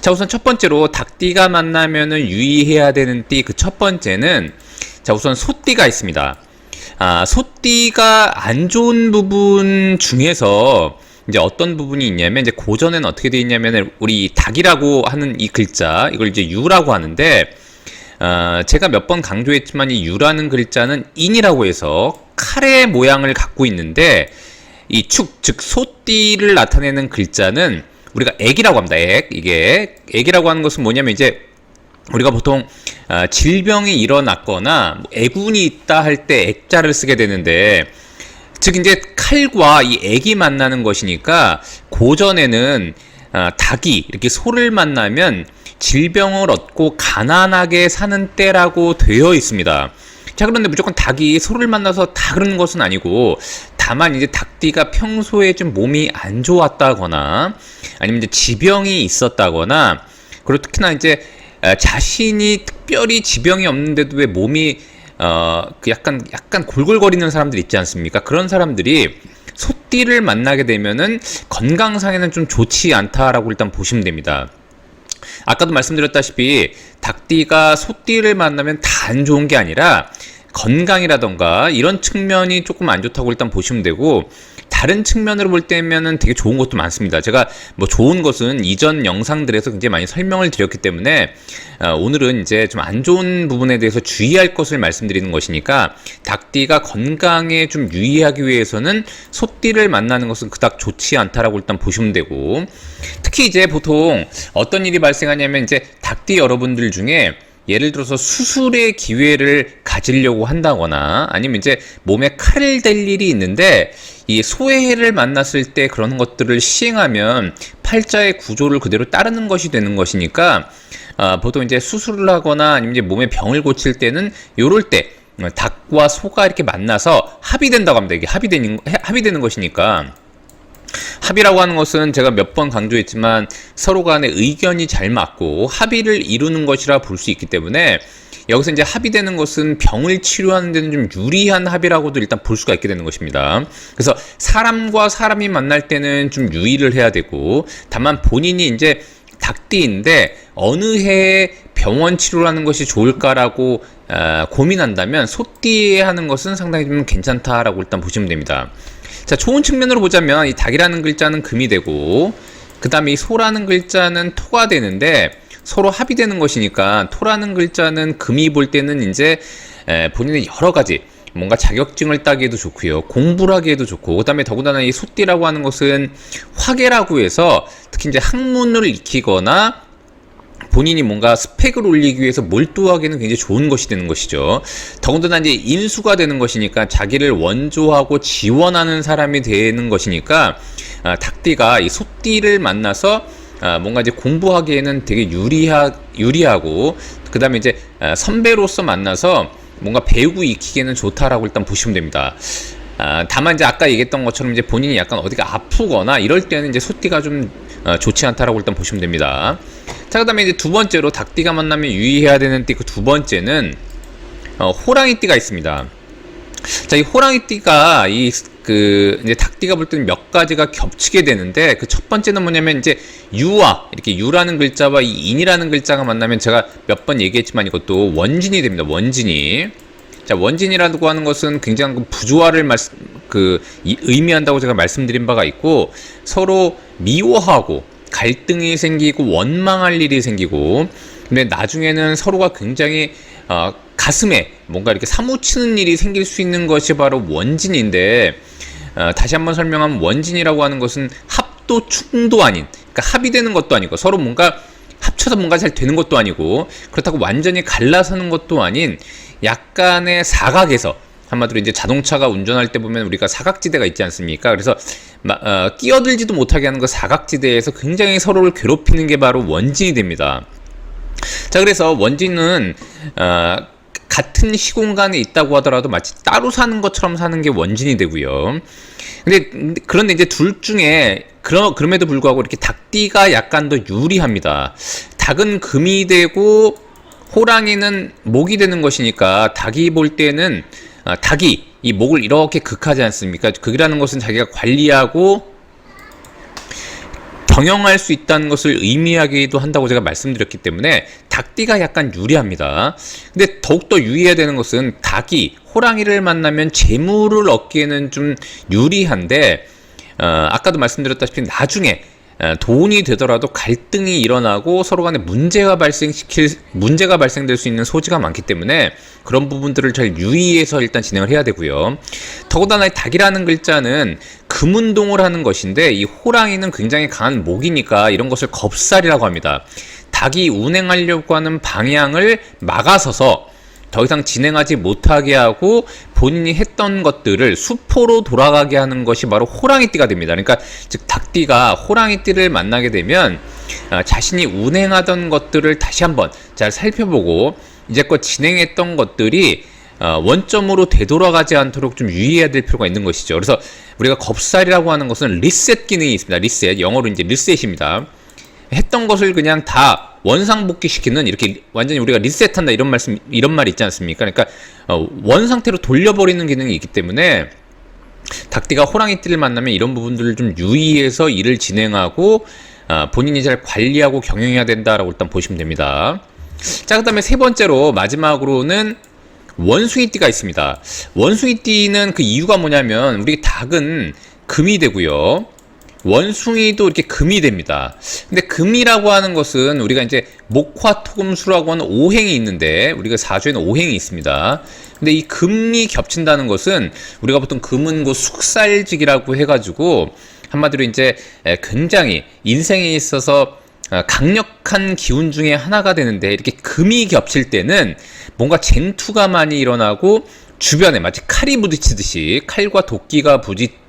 자, 우선 첫 번째로 닭띠가 만나면은 유의해야 되는 띠 그 첫 번째는 자, 우선 소띠가 있습니다. 소띠가 안 좋은 부분 중에서 이제 어떤 부분이 있냐면 이제 고전에는 어떻게 되어 있냐면 우리 닭이라고 하는 이 글자 이걸 이제 유라고 하는데 제가 몇 번 강조했지만 이 유라는 글자는 인이라고 해서 칼의 모양을 갖고 있는데 이 축, 즉 소띠를 나타내는 글자는 우리가 액이라고 합니다. 이게 액이라고 하는 것은 뭐냐면 이제 우리가 보통 질병이 일어났거나 애군이 있다 할 때 액자를 쓰게 되는데 즉 이제 칼과 이 액이 만나는 것이니까 고전에는 닭이 이렇게 소를 만나면 질병을 얻고 가난하게 사는 때라고 되어 있습니다. 자, 그런데 무조건 닭이 소를 만나서 다 그런 것은 아니고 다만 이제 닭띠가 평소에 좀 몸이 안 좋았다거나 아니면 이제 지병이 있었다거나 그리고 특히나 이제 자신이 특별히 지병이 없는데도 왜 몸이 약간 골골거리는 사람들 있지 않습니까? 그런 사람들이 소띠를 만나게 되면은 건강상에는 좀 좋지 않다라고 일단 보시면 됩니다. 아까도 말씀드렸다시피 닭띠가 소띠를 만나면 다 안 좋은 게 아니라 건강이라던가 이런 측면이 조금 안 좋다고 일단 보시면 되고 다른 측면으로 볼 때면은 되게 좋은 것도 많습니다. 제가 뭐 좋은 것은 이전 영상들에서 굉장히 많이 설명을 드렸기 때문에 오늘은 이제 좀 안 좋은 부분에 대해서 주의할 것을 말씀드리는 것이니까 닭띠가 건강에 좀 유의하기 위해서는 소띠를 만나는 것은 그닥 좋지 않다라고 일단 보시면 되고 특히 이제 보통 어떤 일이 발생하냐면 이제 닭띠 여러분들 중에 예를 들어서 수술의 기회를 가지려고 한다거나 아니면 이제 몸에 칼을 댈 일이 있는데 이 소해를 만났을 때 그런 것들을 시행하면 팔자의 구조를 그대로 따르는 것이 되는 것이니까 보통 이제 수술을 하거나 아니면 이제 몸에 병을 고칠 때는 요럴 때 닭과 소가 이렇게 만나서 합의된다고 합니다. 이게 합의되는 것이니까 합의라고 하는 것은 제가 몇 번 강조했지만 서로 간의 의견이 잘 맞고 합의를 이루는 것이라 볼 수 있기 때문에 여기서 이제 합의되는 것은 병을 치료하는 데는 좀 유리한 합의라고도 일단 볼 수가 있게 되는 것입니다. 그래서 사람과 사람이 만날 때는 좀 유의를 해야 되고 다만 본인이 이제 닭띠인데 어느 해에 병원 치료를 하는 것이 좋을까라고 고민한다면 소띠에 하는 것은 상당히 좀 괜찮다라고 일단 보시면 됩니다. 자, 좋은 측면으로 보자면 이 닭이라는 글자는 금이 되고 그 다음에 이 소라는 글자는 토가 되는데 서로 합의되는 것이니까 토라는 글자는 금이 볼 때는 이제 본인의 여러 가지 뭔가 자격증을 따기에도 좋고요, 공부를 하기에도 좋고 그 다음에 더군다나 이 소띠라고 하는 것은 화계라고 해서 특히 이제 학문을 익히거나 본인이 뭔가 스펙을 올리기 위해서 몰두하기에는 굉장히 좋은 것이 되는 것이죠. 더군다나 이제 인수가 되는 것이니까 자기를 원조하고 지원하는 사람이 되는 것이니까 닭띠가 이 소띠를 만나서 뭔가 이제 공부하기에는 되게 유리하고 그 다음에 이제 선배로서 만나서 뭔가 배우고 익히기에는 좋다라고 일단 보시면 됩니다. 다만 이제 아까 얘기했던 것처럼 이제 본인이 약간 어디가 아프거나 이럴 때는 이제 소띠가 좀 좋지 않다라고 일단 보시면 됩니다. 자, 그 다음에 이제 두 번째로 닭띠가 만나면 유의해야 되는 띠 그 두 번째는 호랑이띠가 있습니다. 자, 이 호랑이띠가 이제 닭띠가 볼 때는 몇 가지가 겹치게 되는데 그 첫 번째는 뭐냐면 이제 유와 이렇게 유라는 글자와 이 인이라는 글자가 만나면 제가 몇 번 얘기했지만 이것도 원진이 됩니다. 원진이. 자, 원진이라고 하는 것은 굉장히 부조화를 의미한다고 제가 말씀드린 바가 있고 서로 미워하고 갈등이 생기고 원망할 일이 생기고 근데 나중에는 서로가 굉장히 가슴에 뭔가 이렇게 사무치는 일이 생길 수 있는 것이 바로 원진인데 다시 한번 설명하면 원진이라고 하는 것은 합도충도 아닌 그러니까 합의되는 것도 아니고 서로 뭔가 합쳐서 뭔가 잘 되는 것도 아니고 그렇다고 완전히 갈라서는 것도 아닌 약간의 사각에서 한마디로 이제 자동차가 운전할 때 보면 우리가 사각지대가 있지 않습니까? 그래서 끼어들지도 못하게 하는 그 사각지대에서 굉장히 서로를 괴롭히는 게 바로 원진이 됩니다. 자, 그래서 원진은 같은 시공간에 있다고 하더라도 마치 따로 사는 것처럼 사는 게 원진이 되고요. 그런데 이제 둘 중에 그럼에도 불구하고 이렇게 닭띠가 약간 더 유리합니다. 닭은 금이 되고 호랑이는 목이 되는 것이니까 닭이 볼 때는 닭이 이 목을 이렇게 극하지 않습니까? 극이라는 것은 자기가 관리하고 경영할 수 있다는 것을 의미하기도 한다고 제가 말씀드렸기 때문에 닭띠가 약간 유리합니다. 근데 더욱더 유의해야 되는 것은 닭이 호랑이를 만나면 재물을 얻기에는 좀 유리한데 아까도 말씀드렸다시피 나중에 돈이 되더라도 갈등이 일어나고 서로 간에 문제가 발생될 수 있는 소지가 많기 때문에 그런 부분들을 잘 유의해서 일단 진행을 해야 되고요. 더군다나 닭이라는 글자는 금운동을 하는 것인데 이 호랑이는 굉장히 강한 목이니까 이런 것을 겁살이라고 합니다. 닭이 운행하려고 하는 방향을 막아서서 더 이상 진행하지 못하게 하고 본인이 했던 것들을 수포로 돌아가게 하는 것이 바로 호랑이띠가 됩니다. 그러니까 즉 닭띠가 호랑이띠를 만나게 되면 자신이 운행하던 것들을 다시 한번 잘 살펴보고 이제껏 진행했던 것들이 원점으로 되돌아가지 않도록 좀 유의해야 될 필요가 있는 것이죠. 그래서 우리가 겁살이라고 하는 것은 리셋 기능이 있습니다. 리셋, 영어로 이제 리셋입니다. 했던 것을 그냥 다 원상복귀시키는, 이렇게 완전히 우리가 리셋한다 이런 말 있지 않습니까? 그러니까 원 상태로 돌려버리는 기능이 있기 때문에 닭띠가 호랑이띠를 만나면 이런 부분들을 좀 유의해서 일을 진행하고 본인이 잘 관리하고 경영해야 된다라고 일단 보시면 됩니다. 자, 그 다음에 세 번째로 마지막으로는 원숭이띠가 있습니다. 원숭이띠는 그 이유가 뭐냐면 우리 닭은 금이 되고요. 원숭이도 이렇게 금이 됩니다. 근데 금이라고 하는 것은 우리가 이제 목화토금수라고 하는 오행이 있는데 우리가 사주에는 오행이 있습니다. 근데 이 금이 겹친다는 것은 우리가 보통 금은 그 숙살직이라고 해가지고 한마디로 이제 굉장히 인생에 있어서 강력한 기운 중에 하나가 되는데 이렇게 금이 겹칠 때는 뭔가 쟁투가 많이 일어나고 주변에 마치 칼이 부딪히듯이, 칼과 도끼가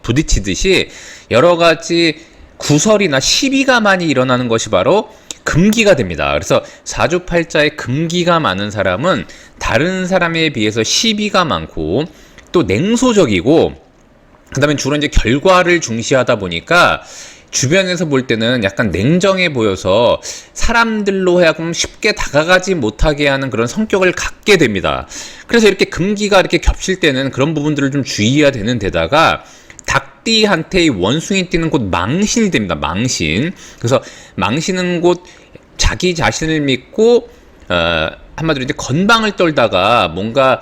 부딪히듯이 여러 가지 구설이나 시비가 많이 일어나는 것이 바로 금기가 됩니다. 그래서 사주팔자에 금기가 많은 사람은 다른 사람에 비해서 시비가 많고 또 냉소적이고, 그 다음에 주로 이제 결과를 중시하다 보니까 주변에서 볼 때는 약간 냉정해 보여서 사람들로 하여금 쉽게 다가가지 못하게 하는 그런 성격을 갖게 됩니다. 그래서 이렇게 금기가 이렇게 겹칠 때는 그런 부분들을 좀 주의해야 되는 데다가 닭띠한테 원숭이띠는 곧 망신이 됩니다. 망신. 그래서 망신은 곧 자기 자신을 믿고 한마디로 이제 건방을 떨다가 뭔가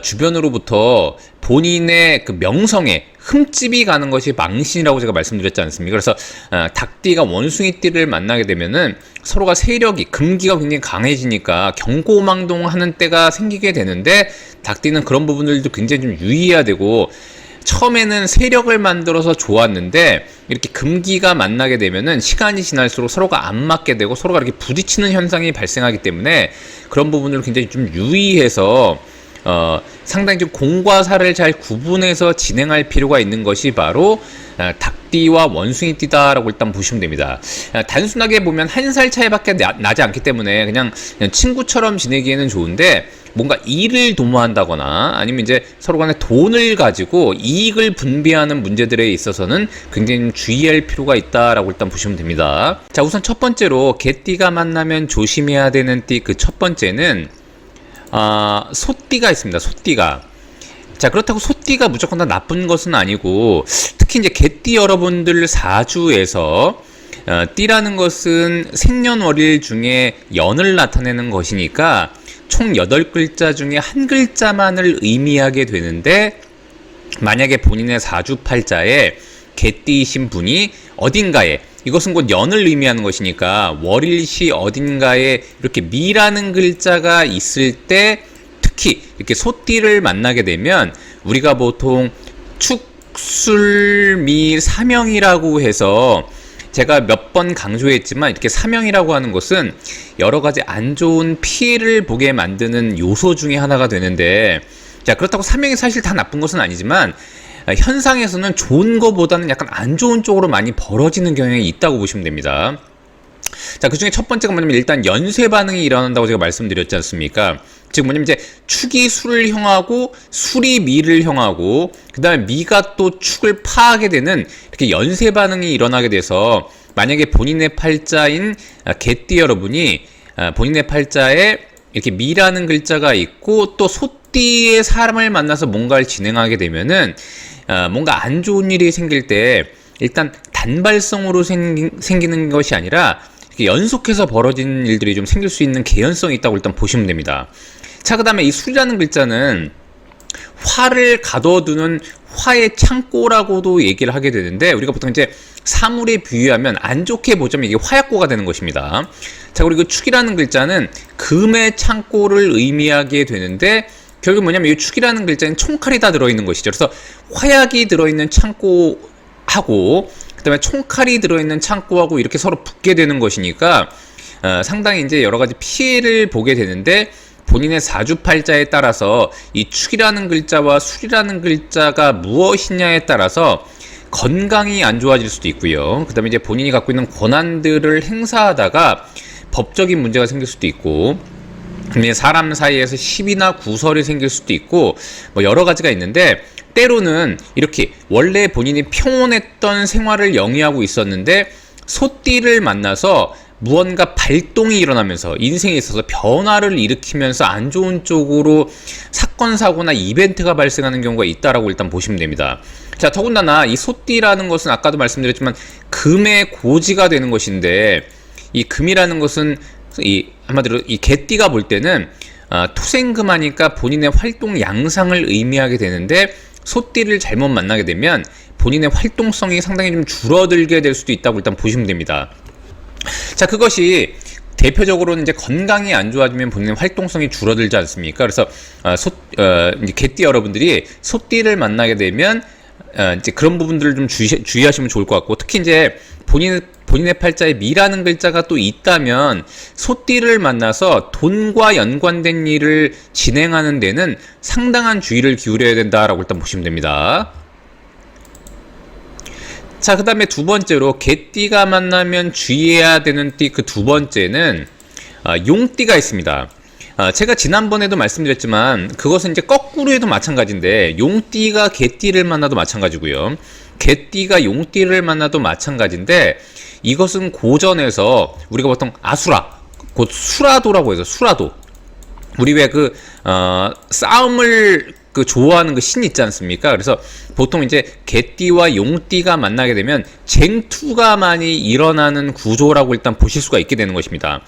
주변으로부터 본인의 그 명성에 흠집이 가는 것이 망신이라고 제가 말씀드렸지 않습니까? 그래서 닭띠가 원숭이띠를 만나게 되면은 서로가 세력이, 금기가 굉장히 강해지니까 경고망동하는 때가 생기게 되는데 닭띠는 그런 부분들도 굉장히 좀 유의해야 되고, 처음에는 세력을 만들어서 좋았는데 이렇게 금기가 만나게 되면은 시간이 지날수록 서로가 안 맞게 되고 서로가 이렇게 부딪히는 현상이 발생하기 때문에 그런 부분을 굉장히 좀 유의해서 상당히 좀 공과 사를 잘 구분해서 진행할 필요가 있는 것이 바로 닭띠와 원숭이띠다라고 일단 보시면 됩니다. 단순하게 보면 한 살 차이밖에 나지 않기 때문에 그냥 친구처럼 지내기에는 좋은데, 뭔가 일을 도모한다거나 아니면 이제 서로 간에 돈을 가지고 이익을 분배하는 문제들에 있어서는 굉장히 주의할 필요가 있다라고 일단 보시면 됩니다. 자, 우선 첫 번째로 개띠가 만나면 조심해야 되는 띠, 그 첫 번째는 소띠가 있습니다. 소띠가. 자, 그렇다고 소띠가 무조건 다 나쁜 것은 아니고, 특히 이제 개띠 여러분들 사주에서 띠라는 것은 생년월일 중에 연을 나타내는 것이니까 총 8글자 중에 한 글자만을 의미하게 되는데, 만약에 본인의 사주팔자에 개띠이신 분이 어딘가에, 이것은 곧 연을 의미하는 것이니까 월일시 어딘가에 이렇게 미라는 글자가 있을 때, 특히 이렇게 소띠를 만나게 되면 우리가 보통 축술미 사명이라고 해서 제가 몇 번 강조했지만, 이렇게 사명이라고 하는 것은 여러 가지 안 좋은 피해를 보게 만드는 요소 중에 하나가 되는데, 자, 그렇다고 사명이 사실 다 나쁜 것은 아니지만 현상에서는 좋은 것보다는 약간 안 좋은 쪽으로 많이 벌어지는 경향이 있다고 보시면 됩니다. 자, 그 중에 첫 번째가 뭐냐면 일단 연쇄 반응이 일어난다고 제가 말씀드렸지 않습니까? 즉 뭐냐면 이제 축이 수를 향하고 술이 미를 향하고 그 다음에 미가 또 축을 파하게 되는 이렇게 연쇄 반응이 일어나게 돼서, 만약에 본인의 팔자인 개띠 여러분이 본인의 팔자에 이렇게 미라는 글자가 있고 또 소띠의 사람을 만나서 뭔가를 진행하게 되면은 뭔가 안 좋은 일이 생길 때 일단 단발성으로 생기는 것이 아니라 이렇게 연속해서 벌어진 일들이 좀 생길 수 있는 개연성이 있다고 일단 보시면 됩니다. 자, 그 다음에 이 술이라는 글자는 화를 가둬두는 화의 창고라고도 얘기를 하게 되는데, 우리가 보통 이제 사물에 비유하면 안 좋게 보자면 이게 화약고가 되는 것입니다. 자, 그리고 축이라는 글자는 금의 창고를 의미하게 되는데, 결국 뭐냐면 이 축이라는 글자는 총칼이 다 들어있는 것이죠. 그래서 화약이 들어있는 창고하고 그 다음에 총칼이 들어있는 창고하고 이렇게 서로 붙게 되는 것이니까 상당히 이제 여러 가지 피해를 보게 되는데, 본인의 사주팔자에 따라서 이 축이라는 글자와 술이라는 글자가 무엇이냐에 따라서 건강이 안 좋아질 수도 있고요. 그 다음에 이제 본인이 갖고 있는 권한들을 행사하다가 법적인 문제가 생길 수도 있고, 사람 사이에서 시비나 구설이 생길 수도 있고, 뭐 여러 가지가 있는데, 때로는 이렇게 원래 본인이 평온했던 생활을 영위하고 있었는데 소띠를 만나서 무언가 발동이 일어나면서 인생에 있어서 변화를 일으키면서 안 좋은 쪽으로 사건, 사고나 이벤트가 발생하는 경우가 있다라고 일단 보시면 됩니다. 자, 더군다나 이 소띠라는 것은 아까도 말씀드렸지만 금의 고지가 되는 것인데, 이 금이라는 것은 한마디로 이 개띠가 볼 때는 토생금하니까 본인의 활동 양상을 의미하게 되는데, 소띠를 잘못 만나게 되면 본인의 활동성이 상당히 좀 줄어들게 될 수도 있다고 일단 보시면 됩니다. 자, 그것이 대표적으로는 이제 건강이 안 좋아지면 본인의 활동성이 줄어들지 않습니까? 그래서 이제 개띠 여러분들이 소띠를 만나게 되면 이제 그런 부분들을 좀 주의하시면 좋을 것 같고, 특히 이제 본인의 팔자에 미라는 글자가 또 있다면 소띠를 만나서 돈과 연관된 일을 진행하는 데는 상당한 주의를 기울여야 된다라고 일단 보시면 됩니다. 자, 그 다음에 두 번째로 개띠가 만나면 주의해야 되는 띠, 그 두 번째는 용띠가 있습니다. 제가 지난번에도 말씀드렸지만 그것은 이제 거꾸로 해도 마찬가지인데, 용띠가 개띠를 만나도 마찬가지고요, 개띠가 용띠를 만나도 마찬가지인데, 이것은 고전에서 우리가 보통 아수라, 곧 수라도라고 해서, 수라도, 우리 왜 싸움을 좋아하는 그 신 있지 않습니까? 그래서 보통 이제 개띠와 용띠가 만나게 되면 쟁투가 많이 일어나는 구조라고 일단 보실 수가 있게 되는 것입니다.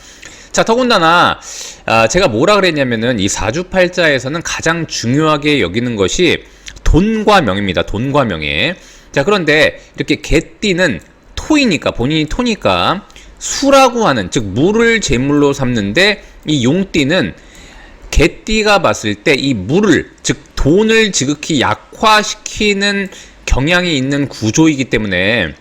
자, 더군다나 제가 뭐라 그랬냐면은 이 사주팔자에서는 가장 중요하게 여기는 것이 돈과 명입니다. 돈과 명예. 자, 그런데 이렇게 개띠는 토이니까, 본인이 토니까 수라고 하는, 즉 물을 제물로 삼는데, 이 용띠는 개띠가 봤을 때 이 물을, 즉 돈을 지극히 약화시키는 경향이 있는 구조이기 때문에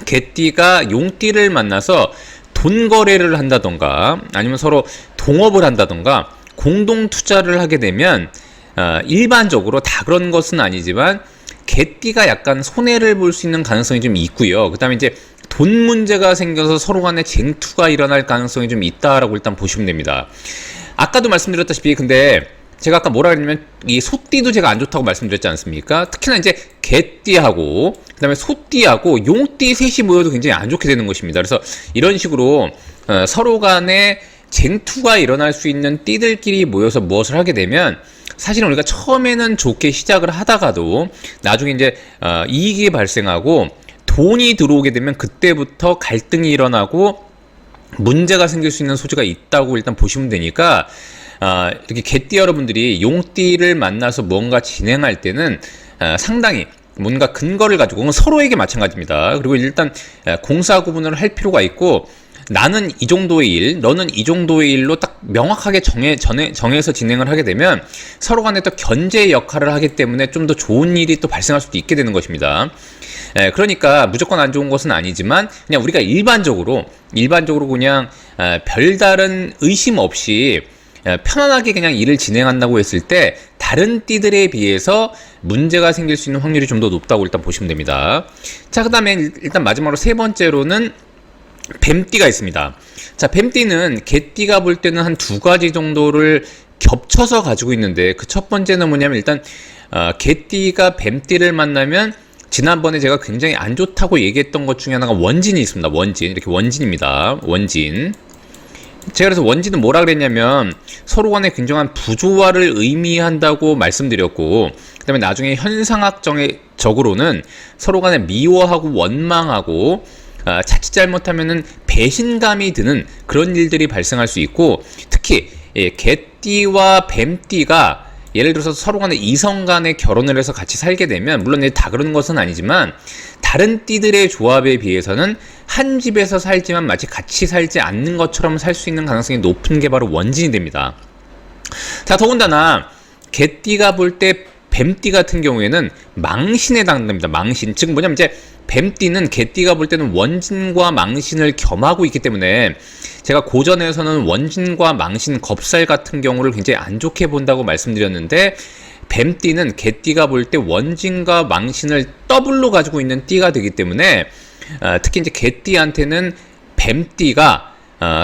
개띠가 용띠를 만나서 돈 거래를 한다던가 아니면 서로 동업을 한다던가 공동 투자를 하게 되면 일반적으로 다 그런 것은 아니지만 개띠가 약간 손해를 볼 수 있는 가능성이 좀 있고요. 그 다음에 이제 돈 문제가 생겨서 서로 간에 쟁투가 일어날 가능성이 좀 있다라고 일단 보시면 됩니다. 아까도 말씀드렸다시피, 근데 제가 아까 뭐라 그랬냐면 이 소띠도 제가 안 좋다고 말씀드렸지 않습니까? 특히나 이제 개띠하고 그 다음에 소띠하고 용띠 셋이 모여도 굉장히 안 좋게 되는 것입니다. 그래서 이런 식으로 서로 간에 쟁투가 일어날 수 있는 띠들끼리 모여서 무엇을 하게 되면, 사실은 우리가 처음에는 좋게 시작을 하다가도 나중에 이제 이익이 발생하고 돈이 들어오게 되면 그때부터 갈등이 일어나고 문제가 생길 수 있는 소지가 있다고 일단 보시면 되니까, 이렇게 개띠 여러분들이 용띠를 만나서 뭔가 진행할 때는 상당히 뭔가 근거를 가지고, 그건 서로에게 마찬가지입니다. 그리고 일단 공사 구분을 할 필요가 있고, 나는 이 정도의 일, 너는 이 정도의 일로 딱 명확하게 정해서 진행을 하게 되면 서로 간에 또 견제 역할을 하기 때문에 좀 더 좋은 일이 또 발생할 수도 있게 되는 것입니다. 그러니까 무조건 안 좋은 것은 아니지만, 그냥 우리가 일반적으로 그냥 별다른 의심 없이 편안하게 그냥 일을 진행한다고 했을 때 다른 띠들에 비해서 문제가 생길 수 있는 확률이 좀 더 높다고 일단 보시면 됩니다. 자, 그 다음에 일단 마지막으로 세 번째로는 뱀띠가 있습니다. 자, 뱀띠는 개띠가 볼 때는 한 두 가지 정도를 겹쳐서 가지고 있는데, 그 첫 번째는 뭐냐면, 일단 개띠가 뱀띠를 만나면 지난번에 제가 굉장히 안 좋다고 얘기했던 것 중에 하나가 원진이 있습니다. 원진, 이렇게 원진입니다. 원진. 제가 그래서 원진은 뭐라 그랬냐면 서로 간의 굉장한 부조화를 의미한다고 말씀드렸고, 그 다음에 나중에 현상학적으로는 서로 간에 미워하고 원망하고 자칫 잘못하면은 배신감이 드는 그런 일들이 발생할 수 있고, 특히 개띠와 뱀띠가 예를 들어서 서로 간에 이성 간에 결혼을 해서 같이 살게 되면, 물론 다 그런 것은 아니지만 다른 띠들의 조합에 비해서는 한 집에서 살지만 마치 같이 살지 않는 것처럼 살 수 있는 가능성이 높은 게 바로 원진이 됩니다. 자, 더군다나 개띠가 볼 때 뱀띠 같은 경우에는 망신에 해당됩니다. 망신. 즉 뭐냐면 이제 뱀띠는 개띠가 볼 때는 원진과 망신을 겸하고 있기 때문에, 제가 고전에서는 원진과 망신, 겁살 같은 경우를 굉장히 안 좋게 본다고 말씀드렸는데, 뱀띠는 개띠가 볼 때 원진과 망신을 더블로 가지고 있는 띠가 되기 때문에, 특히 이제 개띠한테는 뱀띠가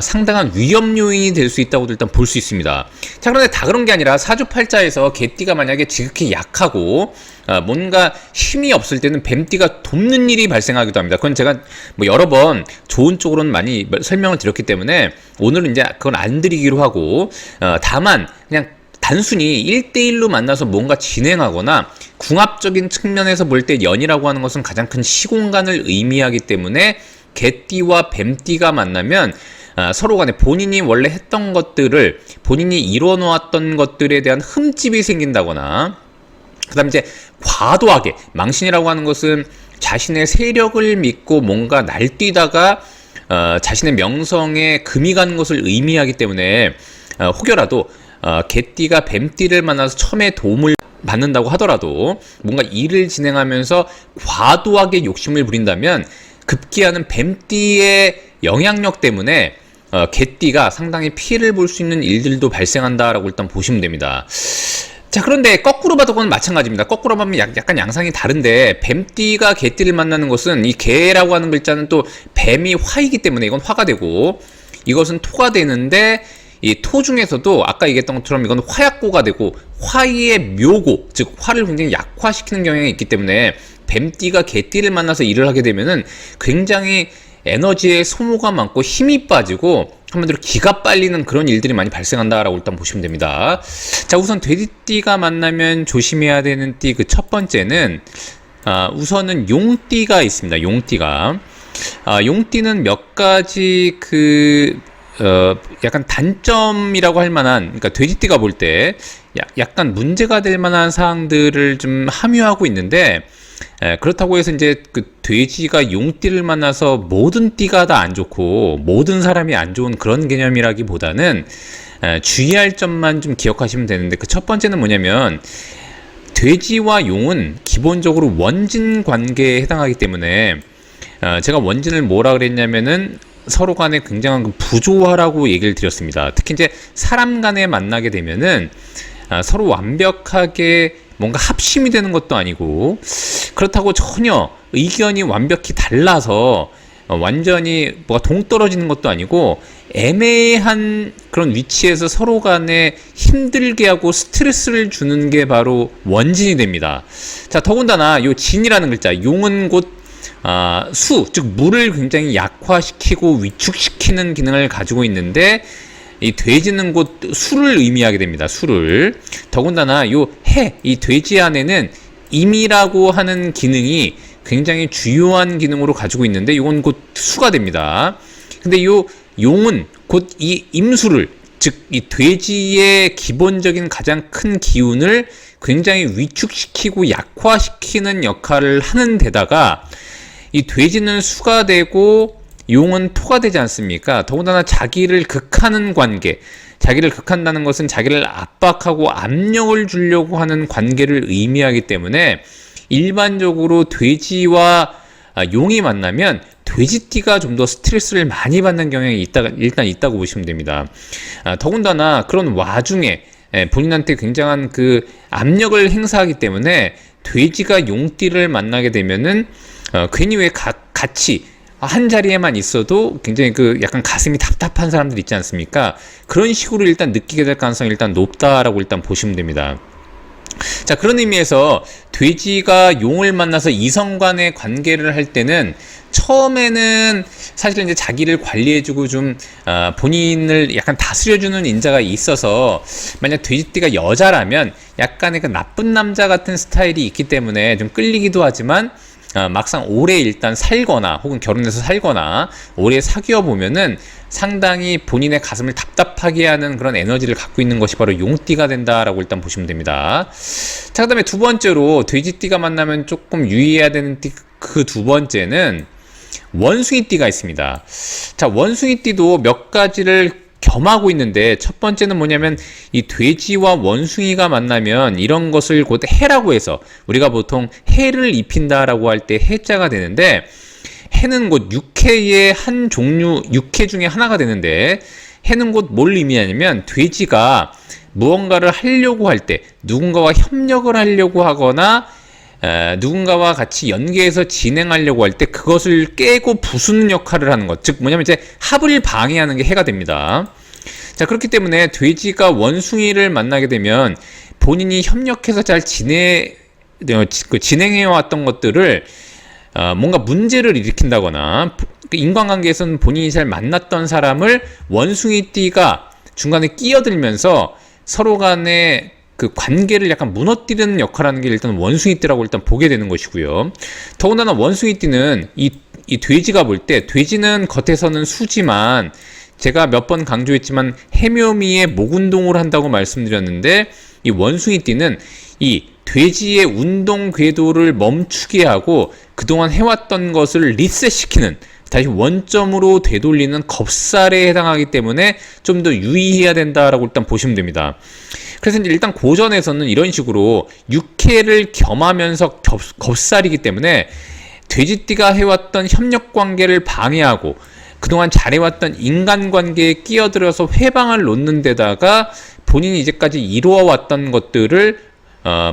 상당한 위험 요인이 될 수 있다고 일단 볼 수 있습니다. 자, 그런데 다 그런 게 아니라 사주팔자에서 개띠가 만약에 지극히 약하고 뭔가 힘이 없을 때는 뱀띠가 돕는 일이 발생하기도 합니다. 그건 제가 뭐 여러 번 좋은 쪽으로는 많이 설명을 드렸기 때문에 오늘은 이제 그건 안 드리기로 하고, 다만 그냥 단순히 1대1로 만나서 뭔가 진행하거나 궁합적인 측면에서 볼 때 연이라고 하는 것은 가장 큰 시공간을 의미하기 때문에, 개띠와 뱀띠가 만나면 서로 간에 본인이 원래 했던 것들을, 본인이 이뤄놓았던 것들에 대한 흠집이 생긴다거나, 그 다음에 이제 과도하게, 망신이라고 하는 것은 자신의 세력을 믿고 뭔가 날뛰다가 자신의 명성에 금이 가는 것을 의미하기 때문에, 혹여라도 개띠가 뱀띠를 만나서 처음에 도움을 받는다고 하더라도 뭔가 일을 진행하면서 과도하게 욕심을 부린다면 급기야는 뱀띠의 영향력 때문에 개띠가 상당히 피해를 볼 수 있는 일들도 발생한다라고 일단 보시면 됩니다. 자, 그런데 거꾸로 봐도 그건 마찬가지입니다. 거꾸로 보면 약간 양상이 다른데, 뱀띠가 개띠를 만나는 것은, 이 개라고 하는 글자는 또 뱀이 화이기 때문에 이건 화가 되고, 이것은 토가 되는데, 이 토 중에서도 아까 얘기했던 것처럼 이건 화약고가 되고, 화의 묘고, 즉 화를 굉장히 약화시키는 경향이 있기 때문에 뱀띠가 개띠를 만나서 일을 하게 되면은 굉장히 에너지의 소모가 많고 힘이 빠지고 한마디로 기가 빨리는 그런 일들이 많이 발생한다라고 일단 보시면 됩니다. 자, 우선 돼지띠가 만나면 조심해야 되는 띠, 그 첫 번째는 우선은 용띠가 있습니다. 용띠가 용띠는 몇 가지 약간 단점이라고 할 만한, 그러니까 돼지띠가 볼 때 약간 문제가 될 만한 사항들을 좀 함유하고 있는데, 그렇다고 해서 이제 그 돼지가 용띠를 만나서 모든 띠가 다 안 좋고 모든 사람이 안 좋은 그런 개념이라기보다는 주의할 점만 좀 기억하시면 되는데, 그 첫 번째는 뭐냐면, 돼지와 용은 기본적으로 원진 관계에 해당하기 때문에, 제가 원진을 뭐라 그랬냐면은 서로 간에 굉장한 그 부조화라고 얘기를 드렸습니다. 특히 이제 사람 간에 만나게 되면은 서로 완벽하게 뭔가 합심이 되는 것도 아니고, 그렇다고 전혀 의견이 완벽히 달라서 완전히 뭐가 동떨어지는 것도 아니고, 애매한 그런 위치에서 서로 간에 힘들게 하고 스트레스를 주는 게 바로 원진이 됩니다. 자, 더군다나 요 진이라는 글자, 용은 곧 수, 즉 물을 굉장히 약화시키고 위축시키는 기능을 가지고 있는데, 이 돼지는 곧 수를 의미하게 됩니다. 수를. 더군다나 요 해, 이 돼지 안에는 임이라고 하는 기능이 굉장히 주요한 기능으로 가지고 있는데, 이건 곧 수가 됩니다. 근데 요 용은 곧 이 임수를, 즉 이 돼지의 기본적인 가장 큰 기운을 굉장히 위축시키고 약화시키는 역할을 하는 데다가, 이 돼지는 수가 되고 용은 토가 되지 않습니까? 더군다나 자기를 극하는 관계, 자기를 극한다는 것은 자기를 압박하고 압력을 주려고 하는 관계를 의미하기 때문에, 일반적으로 돼지와 용이 만나면 돼지띠가 좀 더 스트레스를 많이 받는 경향이 일단 있다고 보시면 됩니다. 더군다나 그런 와중에 본인한테 굉장한 그 압력을 행사하기 때문에, 돼지가 용띠를 만나게 되면은 괜히 왜 같이 한 자리에만 있어도 굉장히 그 약간 가슴이 답답한 사람들 있지 않습니까? 그런 식으로 일단 느끼게 될 가능성이 일단 높다라고 일단 보시면 됩니다. 자, 그런 의미에서 돼지가 용을 만나서 이성 간의 관계를 할 때는 처음에는 사실 이제 자기를 관리해주고 좀 본인을 약간 다스려주는 인자가 있어서, 만약 돼지띠가 여자라면 약간의 그 나쁜 남자 같은 스타일이 있기 때문에 좀 끌리기도 하지만, 막상 오래 일단 살거나 혹은 결혼해서 살거나 오래 사귀어 보면은 상당히 본인의 가슴을 답답하게 하는 그런 에너지를 갖고 있는 것이 바로 용띠가 된다라고 일단 보시면 됩니다. 자, 그 다음에 두 번째로 돼지띠가 만나면 조금 유의해야 되는 띠, 그 두 번째는 원숭이띠가 있습니다. 자, 원숭이띠도 몇 가지를 겸하고 있는데, 첫 번째는 뭐냐면 이 돼지와 원숭이가 만나면 이런 것을 곧 해라고 해서, 우리가 보통 해를 입힌다라고 할 때 해자가 되는데, 해는 곧 육해의 한 종류, 육해 중에 하나가 되는데, 해는 곧 뭘 의미하냐면 돼지가 무언가를 하려고 할 때, 누군가와 협력을 하려고 하거나 누군가와 같이 연계해서 진행하려고 할 때 그것을 깨고 부수는 역할을 하는 것, 즉 뭐냐면 이제 합을 방해하는 게 해가 됩니다. 자, 그렇기 때문에 돼지가 원숭이를 만나게 되면 본인이 협력해서 잘 진행해왔던 것들을 뭔가 문제를 일으킨다거나, 인간관계에서는 본인이 잘 만났던 사람을 원숭이띠가 중간에 끼어들면서 서로 간에 그 관계를 약간 무너뜨리는 역할을 하는 게 일단 원숭이띠라고 일단 보게 되는 것이고요. 더군다나 원숭이띠는 이 돼지가 볼 때, 돼지는 겉에서는 수지만 제가 몇 번 강조했지만 해묘미에 목운동을 한다고 말씀드렸는데, 이 원숭이띠는 이 돼지의 운동 궤도를 멈추게 하고 그동안 해왔던 것을 리셋시키는, 다시 원점으로 되돌리는 겁살에 해당하기 때문에 좀 더 유의해야 된다라고 일단 보시면 됩니다. 그래서 이제 일단 고전에서는 이런 식으로 육해를 겸하면서 겁살이기 때문에 돼지띠가 해왔던 협력관계를 방해하고 그동안 잘해왔던 인간관계에 끼어들어서 회방을 놓는 데다가 본인이 이제까지 이루어왔던 것들을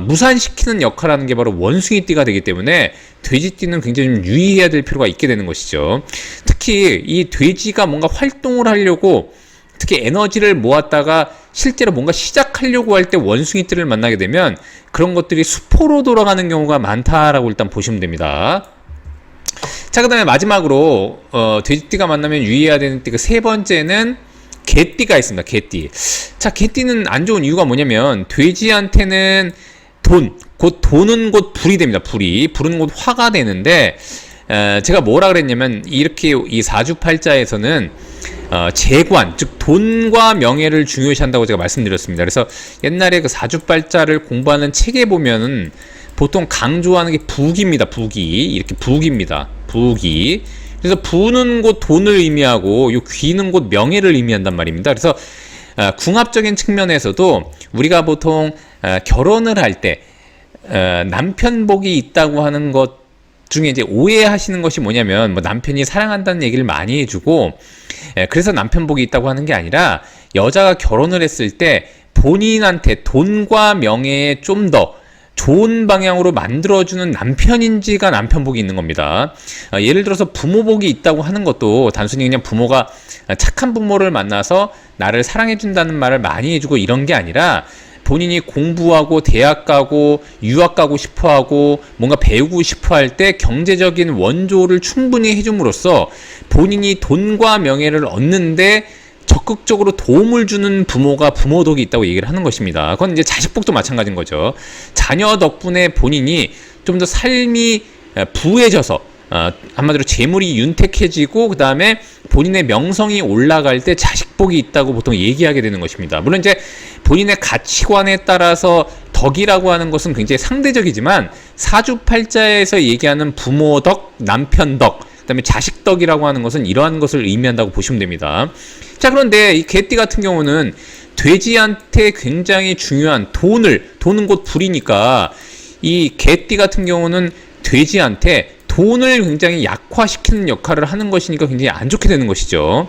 무산시키는 역할을 하는 게 바로 원숭이띠가 되기 때문에 돼지띠는 굉장히 좀 유의해야 될 필요가 있게 되는 것이죠. 특히 이 돼지가 뭔가 활동을 하려고, 특히 에너지를 모았다가 실제로 뭔가 시작하려고 할 때 원숭이띠를 만나게 되면 그런 것들이 수포로 돌아가는 경우가 많다라고 일단 보시면 됩니다. 자, 그 다음에 마지막으로 돼지띠가 만나면 유의해야 되는 띠, 그 세 번째는 개띠가 있습니다. 개띠. 자, 개띠는 안 좋은 이유가 뭐냐면 돼지한테는 돈은 곧 불이 됩니다. 불은 곧 화가 되는데, 제가 뭐라 그랬냐면 이렇게 이 사주팔자에서는 재관, 즉 돈과 명예를 중요시한다고 제가 말씀드렸습니다. 그래서 옛날에 그 사주팔자를 공부하는 책에 보면은 보통 강조하는 게 부기입니다. 이렇게 부기입니다. 부기. 그래서 부는 곧 돈을 의미하고 요 귀는 곧 명예를 의미한단 말입니다. 그래서 궁합적인 측면에서도 우리가 보통 결혼을 할 때 남편복이 있다고 하는 것 중에 이제 오해하시는 것이 뭐냐면, 뭐 남편이 사랑한다는 얘기를 많이 해주고 그래서 남편복이 있다고 하는 게 아니라, 여자가 결혼을 했을 때 본인한테 돈과 명예에 좀 더 좋은 방향으로 만들어주는 남편인지가 남편복이 있는 겁니다. 예를 들어서 부모복이 있다고 하는 것도 단순히 그냥 부모가 착한 부모를 만나서 나를 사랑해준다는 말을 많이 해주고 이런 게 아니라, 본인이 공부하고 대학 가고 유학 가고 싶어하고 뭔가 배우고 싶어할 때 경제적인 원조를 충분히 해줌으로써 본인이 돈과 명예를 얻는데 적극적으로 도움을 주는 부모가 부모덕이 있다고 얘기를 하는 것입니다. 그건 이제 자식복도 마찬가지인 거죠. 자녀 덕분에 본인이 좀 더 삶이 부해져서 한마디로 재물이 윤택해지고 그 다음에 본인의 명성이 올라갈 때 자식복이 있다고 보통 얘기하게 되는 것입니다. 물론 이제 본인의 가치관에 따라서 덕이라고 하는 것은 굉장히 상대적이지만, 사주팔자에서 얘기하는 부모덕, 남편덕, 그 다음에 자식덕이라고 하는 것은 이러한 것을 의미한다고 보시면 됩니다. 자, 그런데 이 개띠 같은 경우는 돼지한테 굉장히 중요한 돈은 곧 불이니까, 이 개띠 같은 경우는 돼지한테 돈을 굉장히 약화시키는 역할을 하는 것이니까 굉장히 안 좋게 되는 것이죠.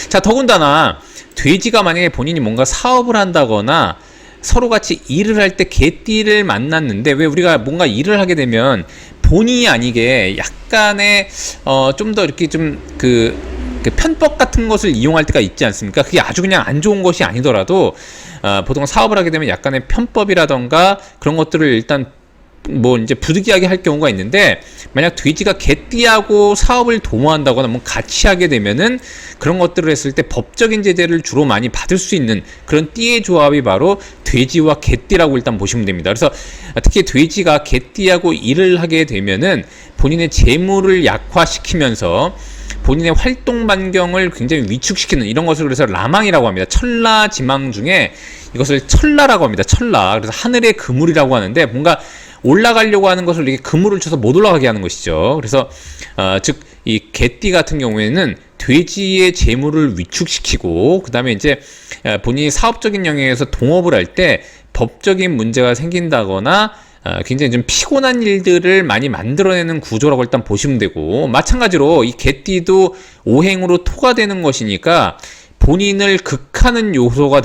자, 더군다나 돼지가 만약에 본인이 뭔가 사업을 한다거나 서로 같이 일을 할 때 개띠를 만났는데, 왜 우리가 뭔가 일을 하게 되면 본의 아니게 약간의 좀 더 이렇게 좀 그 편법 같은 것을 이용할 때가 있지 않습니까? 그게 아주 그냥 안 좋은 것이 아니더라도 보통 사업을 하게 되면 약간의 편법이라던가 그런 것들을 일단 뭐 이제 부득이하게 할 경우가 있는데, 만약 돼지가 개띠하고 사업을 도모한다거나 뭐 같이 하게 되면은 그런 것들을 했을 때 법적인 제재를 주로 많이 받을 수 있는 그런 띠의 조합이 바로 돼지와 개띠라고 일단 보시면 됩니다. 그래서 특히 돼지가 개띠하고 일을 하게 되면은 본인의 재물을 약화시키면서 본인의 활동 반경을 굉장히 위축시키는 이런 것을 그래서 라망이라고 합니다. 천라 지망 중에 이것을 천라라고 합니다. 천라. 그래서 하늘의 그물이라고 하는데, 뭔가 올라가려고 하는 것을 이렇게 그물을 쳐서 못 올라가게 하는 것이죠. 그래서 즉 이 개띠 같은 경우에는 돼지의 재물을 위축시키고, 그 다음에 이제 본인이 사업적인 영역에서 동업을 할 때 법적인 문제가 생긴다거나 굉장히 좀 피곤한 일들을 많이 만들어내는 구조라고 일단 보시면 되고, 마찬가지로 이 개띠도 오행으로 토가 되는 것이니까 본인을 극하는 요소가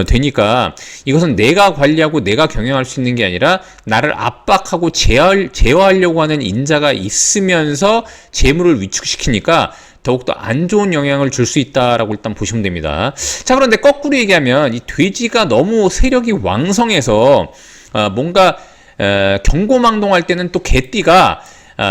되니까 이것은 내가 관리하고 내가 경영할 수 있는 게 아니라 나를 압박하고 제어하려고 하는 인자가 있으면서 재물을 위축시키니까 더욱더 안 좋은 영향을 줄 수 있다라고 일단 보시면 됩니다. 자, 그런데 거꾸로 얘기하면 이 돼지가 너무 세력이 왕성해서 뭔가 경고망동할 때는 또 개띠가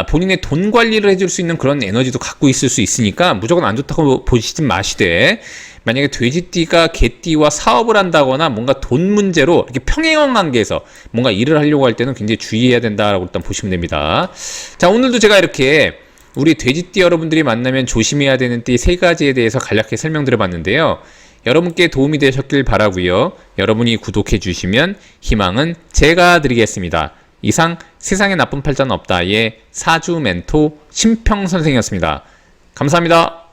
본인의 돈 관리를 해줄 수 있는 그런 에너지도 갖고 있을 수 있으니까 무조건 안 좋다고 보시지 마시되, 만약에 돼지띠가 개띠와 사업을 한다거나 뭔가 돈 문제로 이렇게 평행한 관계에서 뭔가 일을 하려고 할 때는 굉장히 주의해야 된다라고 일단 보시면 됩니다. 자, 오늘도 제가 이렇게 우리 돼지띠 여러분들이 만나면 조심해야 되는 띠 3가지에 대해서 간략하게 설명드려 봤는데요. 여러분께 도움이 되셨길 바라고요. 여러분이 구독해 주시면 희망은 제가 드리겠습니다. 이상 세상에 나쁜 팔자는 없다의 사주 멘토 심평 선생이었습니다. 감사합니다.